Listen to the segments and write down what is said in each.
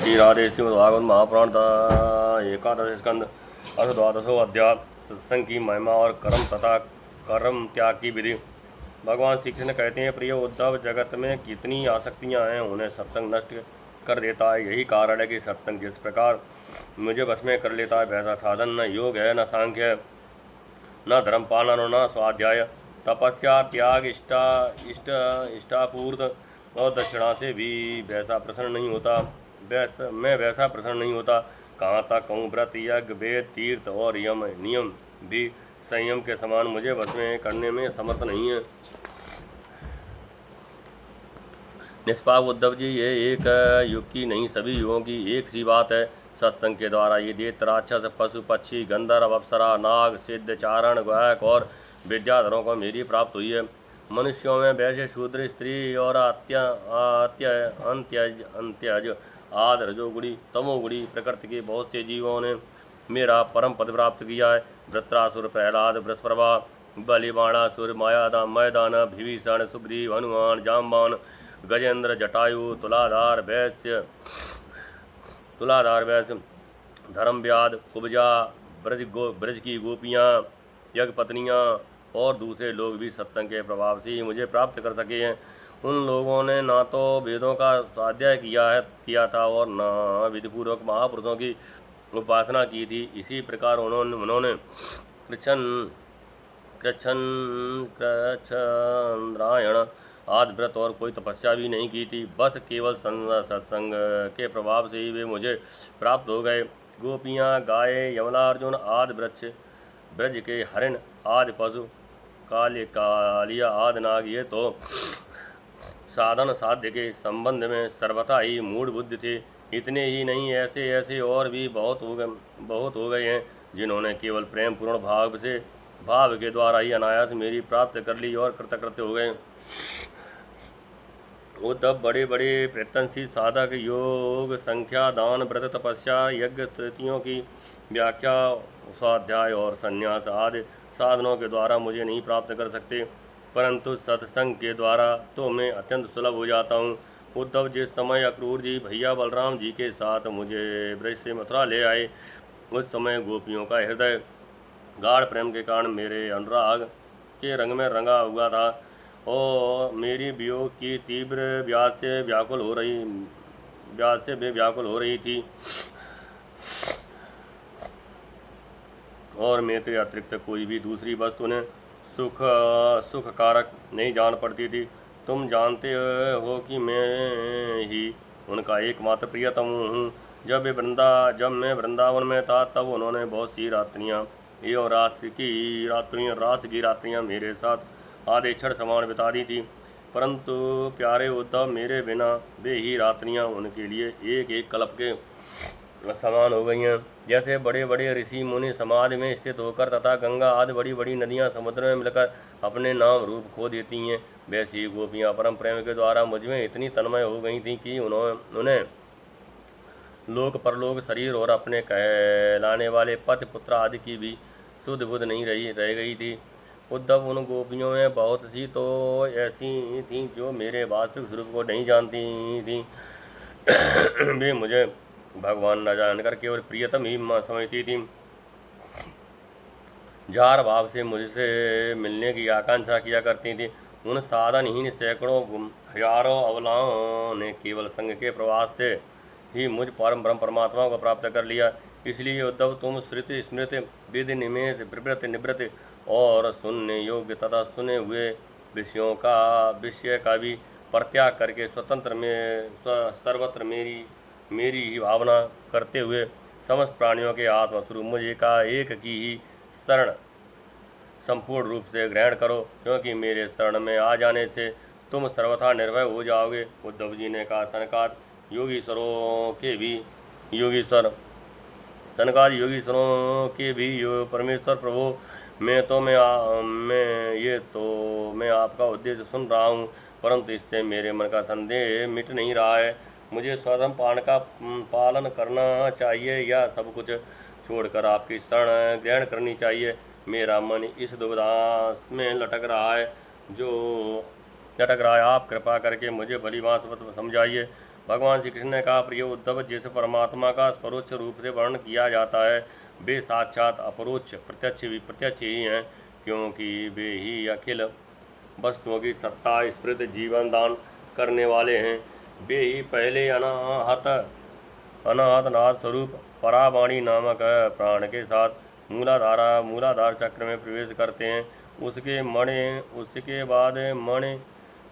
श्री राधे श्रीमद्भागवत महापुराण एकादश स्कंद अथ द्वादशो अध्याय सत्संग की महिमा और कर्म तथा कर्म त्याग की विधि। भगवान श्री कृष्ण कहते हैं, प्रिय उद्धव, जगत में कितनी आसक्तियां हैं, उन्हें सत्संग नष्ट कर देता है। यही कारण है कि सत्संग जिस प्रकार मुझे वश में कर लेता है, वैसा साधन न योग है, न सांख्य है, न धर्म पालन और न स्वाध्याय, तपस्या, त्याग, इष्टापूर्त और दक्षिणा से भी वैसा प्रसन्न नहीं होता। मैं वैसा प्रसन्न नहीं होता। कहाँ तक कहूँ, व्रत, यज्ञ, वेद, तीर्थ और यम नियम भी संयम के समान मुझे वश में करने में समर्थ नहीं है। निष्पाप उद्धव जी, ये एक युग की नहीं, सभी युगों की एक सी बात है। सत्संग के द्वारा ये दैत्य, राक्षस, पशु, पक्षी, गंधर्व, अप्सरा, नाग, सिद्ध, चारण, गायक और विद्याधरों को मेरी प्राप्त हुई है। मनुष्यों में वैश्य, शूद्र, स्त्री और अंत्यज आदि रजोगुणी, तमोगुणी प्रकृति के बहुत से जीवों ने मेरा परम पद प्राप्त किया है। वृत्रासुर, प्रहलाद, वृषप्रभा, बलि, बाणासुर, मैदान, विभीषण, सुग्रीव, हनुमान, जाम्बान, गजेंद्र, जटायु, तुलाधार वैश्य, धर्मव्याध, कुब्जा, ब्रज की गोपियाँ, यज्ञपत्नियाँ और दूसरे लोग भी सत्संग के प्रभाव से ही मुझे प्राप्त कर सके हैं। उन लोगों ने ना तो वेदों का स्वाध्याय किया था और न विधिपूर्वक महापुरुषों की उपासना की थी। इसी प्रकार उन्होंने कृच्छ्रायण आदि व्रत और कोई तपस्या भी नहीं की थी। बस केवल सत्संग के प्रभाव से ही वे मुझे प्राप्त हो गए। गोपियाँ, गाय, यमलार्जुन आदि ब्रज के हरिण आदि पशु, कालिया आदि नाग, ये तो साधन साध्य के संबंध में सर्वथा ही मूढ़ बुद्धि थे। इतने ही नहीं, ऐसे और भी बहुत हो गए हैं जिन्होंने केवल प्रेम पूर्ण भाव के द्वारा ही अनायास मेरी प्राप्त कर ली और कृतकृत्य हो गए। वो तब बड़े बड़े प्रयत्नशील साधक योग, संख्या, दान, व्रत, तपस्या, यज्ञ, स्तुतियों की व्याख्या, स्वाध्याय और संन्यास आदि साधनों के द्वारा मुझे नहीं प्राप्त कर सकते, परंतु सत्संग के द्वारा तो मैं अत्यंत सुलभ हो जाता हूँ। उद्धव, जिस समय अक्रूर जी भैया बलराम जी के साथ मुझे ब्रज से मथुरा ले आए, उस समय गोपियों का हृदय गाढ़ प्रेम के कारण मेरे अनुराग के रंग में रंगा हुआ था और मेरी वियोग की तीव्र व्याध से वे व्याकुल हो रही थी और मेरे अतिरिक्त कोई भी दूसरी वस्तु उन्हें सुख कारक नहीं जान पड़ती थी। तुम जानते हो कि मैं ही उनका एकमात्र प्रियतम हूँ। जब मैं वृंदावन में था, तब उन्होंने बहुत सी रात्रियाँ एवं रास की रात्रियाँ मेरे साथ आधे क्षण समान बिता दी थी, परंतु प्यारे उद्धव, मेरे बिना वे ही रात्रियाँ उनके लिए एक एक कल्प के समान हो गई हैं। जैसे बड़े बड़े ऋषि मुनि समाधि में स्थित होकर तथा गंगा आदि बड़ी बड़ी नदियाँ समुद्र में मिलकर अपने नाम रूप खो देती हैं, वैसी ही गोपियाँ परम प्रेम के द्वारा मुझमें इतनी तन्मय हो गई थीं कि उन्हें लोक परलोक, शरीर और अपने कहलाने वाले पति पुत्र आदि की भी शुद्ध बुद्ध नहीं रह गई थी। उद्धव, उन गोपियों में बहुत सी तो ऐसी थीं जो मेरे वास्तविक स्वरूप को नहीं जानती थीं। वे मुझे भगवान न जानकर केवल प्रियतम ही समझती थी। जार भाव से मुझसे मिलने की आकांक्षा किया करती थी। उन साधनहीन सैकड़ों हजारों अबलाओं ने केवल संग के प्रवास से ही मुझ परम ब्रह्म परमात्मा को प्राप्त कर लिया। इसलिए उद्धव, तुम श्रुति स्मृत, विधि निमेष, विवृत निवृत्त और सुनने योग्य तथा सुने हुए विषय का भी परित्याग करके सर्वत्र मेरी ही भावना करते हुए समस्त प्राणियों के आत्मस्वरूप मुझ एक की ही शरण संपूर्ण रूप से ग्रहण करो, क्योंकि मेरे शरण में आ जाने से तुम सर्वथा निर्भय हो जाओगे। उद्धव जी ने कहा, सनकाद योगीश्वरों के भी परमेश्वर प्रभु, मैं आपका उद्देश्य सुन रहा हूँ, परंतु इससे मेरे मन का संदेह मिट नहीं रहा है। मुझे स्वधर्म पालन करना चाहिए या सब कुछ छोड़कर आपकी शरण ग्रहण करनी चाहिए? मेरा मन इस दुविधा में लटक रहा है। आप कृपा करके मुझे भली बात समझाइए। भगवान श्री कृष्ण ने कहा, प्रिय उद्धव, जिस परमात्मा का परोक्ष रूप से वर्णन किया जाता है वे साक्षात अपरोक्ष प्रत्यक्ष ही हैं, क्योंकि वे ही अखिल वस्तुओं की सत्ता स्फृत जीवन दान करने वाले हैं। वे ही पहले अनाहत नाथ स्वरूप परावाणी नामक प्राण के साथ मूलाधार चक्र में प्रवेश करते हैं। उसके बाद मणि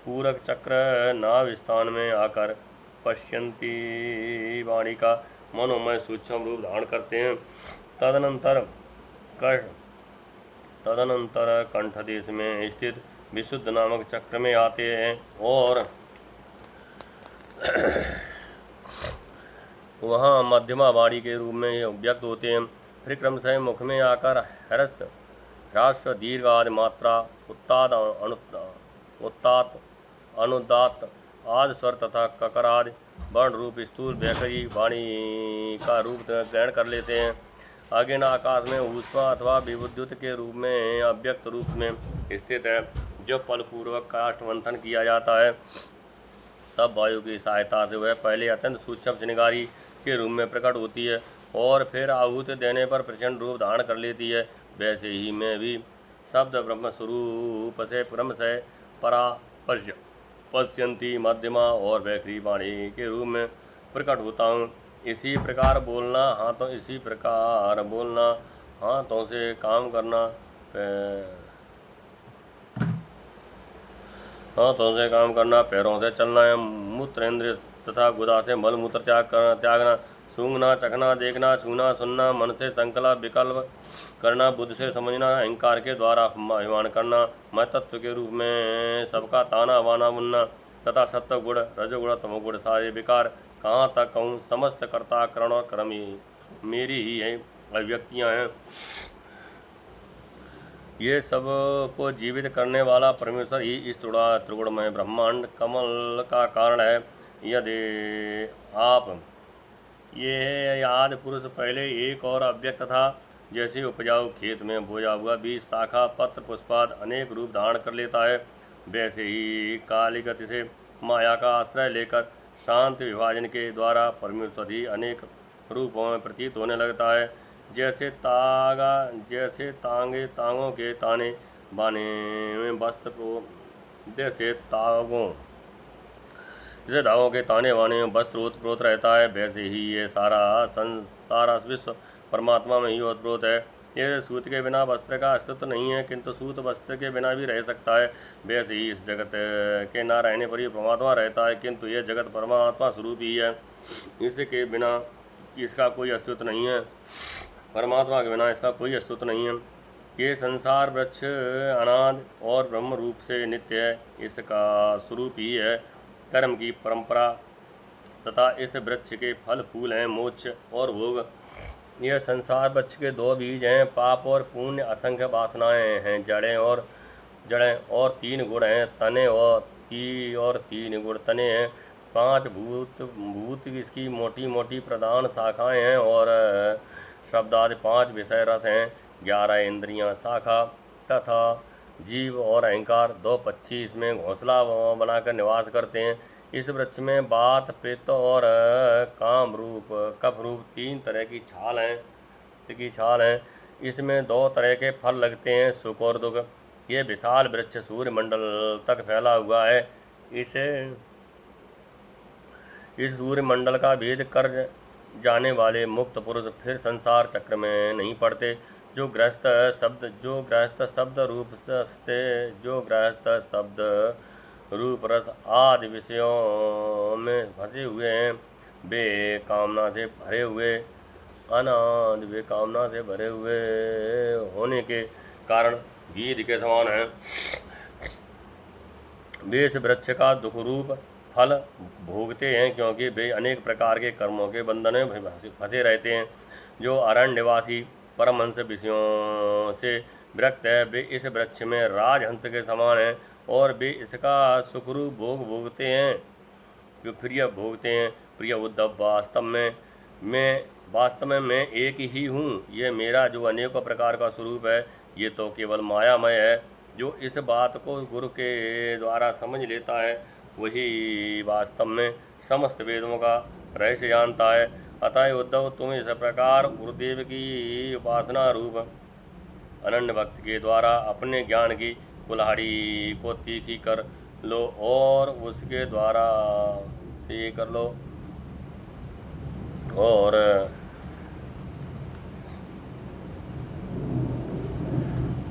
पूरक चक्र नाभ स्थान में आकर पश्यंती वाणी का मनोमय सूक्ष्म रूप धारण करते हैं। तदनंतर कंठ देश में स्थित विशुद्ध नामक चक्र में आते हैं और वहाँ मध्यमा वाणी के रूप में व्यक्त होते हैं। फिर क्रमशः मुख में आकर ह्रस्व दीर्घ आदि मात्रा, उत्तात अनुदात आदि स्वर तथा ककर आदि वर्ण रूप स्थूल वैखरी वाणी का रूप ग्रहण कर लेते हैं। अगिन आकाश में ऊष्मा अथवा विद्युत के रूप में अव्यक्त रूप में स्थित है। जब बलपूर्वक काष्ठ मंथन किया जाता है तब वायु की सहायता से वह पहले अत्यंत सूक्ष्म चिनगारी के रूप में प्रकट होती है और फिर आहुति देने पर प्रचंड रूप धारण कर लेती है। वैसे ही मैं भी शब्द ब्रह्म स्वरूप से क्रमशः परा पश्यंती मध्यमा और वैखरी वाणी के रूप में प्रकट होता हूँ। इसी प्रकार बोलना, हाथों से काम करना, पैरों से चलना, मूत्रेंद्रिय तथा गुदा से मल मूत्र त्यागना, सूंघना, चखना, देखना, छूना, सुनना, मन से संकल्प विकल्प करना, बुद्धि से समझना, अहंकार के द्वारा अभिमान करना, मैं तत्व के रूप में सबका ताना बाना बुनना तथा सत्व गुण, रजोगुण, तमोगुण सारे विकार कहाँ तक कहूँ, समस्त कर्ता करण और कर्म मेरी ही है अभिव्यक्तियाँ हैं। ये सब को जीवित करने वाला परमेश्वर ही इस त्रिगुणमय ब्रह्मांड कमल का कारण है। यदि आप ये आदि पुरुष पहले एक और अव्यक्त था, जैसे उपजाऊ खेत में बोया हुआ बीज शाखा पत्र पुष्पाद अनेक रूप धारण कर लेता है, वैसे ही काली गति से माया का आश्रय लेकर शांत विभाजन के द्वारा परमेश्वर ही अनेक रूपों में प्रतीत होने लगता है। जैसे तांगों के ताने बाने में वस्त्र जैसे धागों के ताने बाने में वस्त्र ओतप्रोत रहता है, वैसे ही ये सारा विश्व परमात्मा में ही ओतप्रोत है। ये सूत के बिना वस्त्र का अस्तित्व नहीं है, किंतु सूत वस्त्र के बिना भी रह सकता है। वैसे ही इस जगत के ना रहने पर ही परमात्मा रहता है, किंतु यह जगत परमात्मा स्वरूप ही है, इसके बिना इसका कोई अस्तित्व नहीं है। परमात्मा के बिना इसका कोई अस्तित्व नहीं है। ये संसार वृक्ष अनादि और ब्रह्म रूप से नित्य है, इसका स्वरूप ही है कर्म की परंपरा तथा इस वृक्ष के फल फूल हैं मोक्ष और भोग। यह संसार वृक्ष के दो बीज हैं, पाप और पुण्य, असंख्य वासनाएं हैं जड़ें और तीन गुण हैं तने और तीन गुण तने हैं। 5 भूत इसकी मोटी मोटी प्रधान शाखाएं हैं और शब्दादि 5 विषय रस हैं। 11 इंद्रियां शाखा तथा जीव और अहंकार 2 पक्षी इसमें घोंसला बनाकर निवास करते हैं। इस वृक्ष में वात पित्त और काम रूप कफ रूप 3 तरह की छाल हैं। इसमें 2 तरह के फल लगते हैं, सुख और दुख। ये विशाल वृक्ष सूर्य मंडल तक फैला हुआ है। इस सूर्य मंडल का भेद कर जाने वाले मुक्त पुरुष फिर संसार चक्र में नहीं पड़ते। जो गृहस्थ शब्द रूप रस आदि विषयों में फंसे हुए हैं, वे कामना से भरे हुए होने के कारण गीध के समान हैं। वे इस वृक्ष का दुख रूप फल भोगते हैं, क्योंकि वे अनेक प्रकार के कर्मों के बंधन में फंसे रहते हैं। जो अरण्य निवासी परमहंस विषयों से विरक्त है, वे इस वृक्ष में राजहंस के समान हैं और वे इसका सुखरूप भोग भोगते हैं। प्रिय उद्धव, वास्तव में मैं एक ही हूँ। ये मेरा जो अनेकों प्रकार का स्वरूप है, ये तो केवल मायामय है। जो इस बात को गुरु के द्वारा समझ लेता है, वही वास्तव में समस्त वेदों का रहस्य जानता है। अतः उद्धव तुम इस प्रकार गुरुदेव की उपासना रूप अनन्य भक्ति के द्वारा अपने ज्ञान की कुल्हाड़ी को तीखी कर लो और उसके द्वारा ये कर लो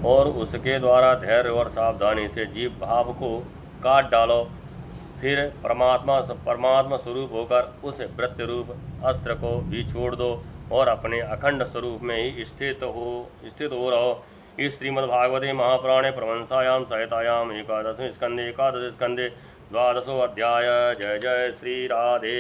और उसके द्वारा धैर्य और सावधानी से जीव भाव को काट डालो। फिर परमात्मा स्वरूप होकर उस वृत्ति रूप अस्त्र को भी छोड़ दो और अपने अखंड स्वरूप में ही स्थित हो रहो। इस श्रीमद्भागवते महापुराणे प्रवंसायां संहितायां एकादश स्कंदे द्वादशो अध्याय। जय जय श्री राधे।